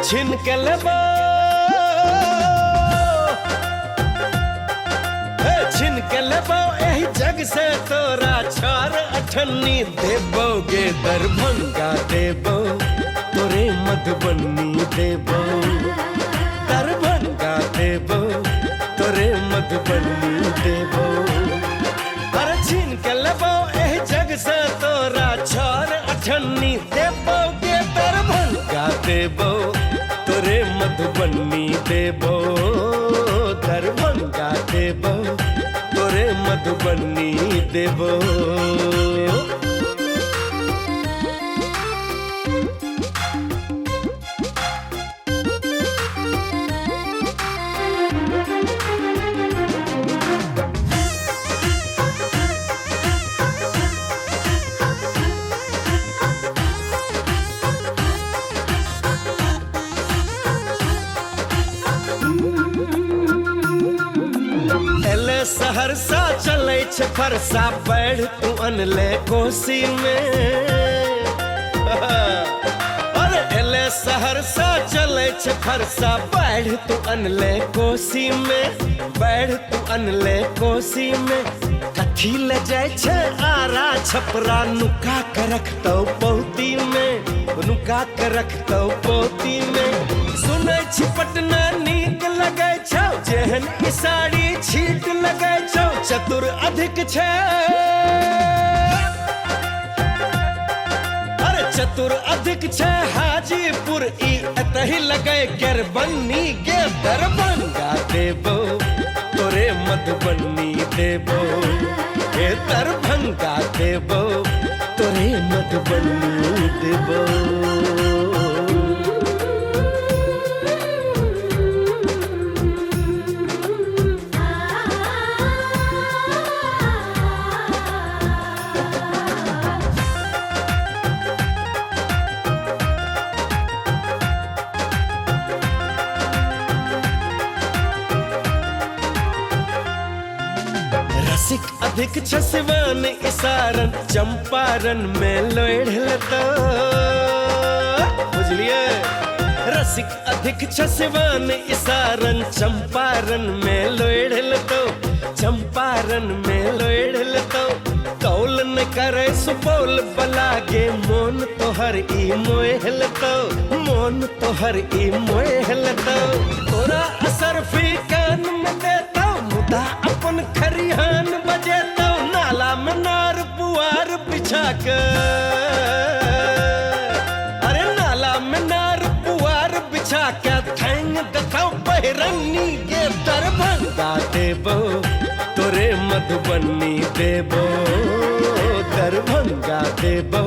छिन के लेबो छिन के लेबो एही जग से तोरा छार अठन्नी देबोगे दरभंगा देबो तोरे मधुबनी देबो दरभंगा देबो तोरे मधुबनी देबो अरे छिन के लेबो एही जग से तोरा छार अठन्नी देबोगे दरभंगा देबो तोरे मधुबनी देबो दरभंगा देबो तोरे मधुबनी देबो सहरसा चले छे फरसा बढ़ तू अनले कोसी में अरे एले सहरसा चले छे फरसा बढ़ तू अनले कोसी में बढ़ तू अनले कोसी में कथी ले जाय छे आरा छपरा नुका के रखतौ पौती में नुका के रखतौ पौती में सुनै छी पटना नीक लगै छौ जेहन ई साड़ी छीट लगै छौ चतुर अधिक छै अरे चतुर अधिक छै हाजीपुर ई एतही लगै गेरबन्नी गे दरभंगा देबो तोरे मधुबनी देबो हे दरभंगा देबो तोरे मधुबनी देबो रसिक अधिक छसवान इसारन चंपारण में लोढ़ लतो बुझलिए रसिक अधिक छसवान इसारन चंपारण में लोढ़ लतो चंपारण में लोढ़ लतो कौल न करे सुपौल बलागे मोन तोहर ई मोह लतो मोन तोहर ई मोह लतो तोरा असर फी कान में देता मुदा अपन खरिहान बजेतो नाला में नार पुआर बिछा के अरे नाला में नार पुआर बिछा के थैंग देखाओ बहिरन्नी के दरभंगा देबो तोरे मधुबनी देबो दरभंगा देबो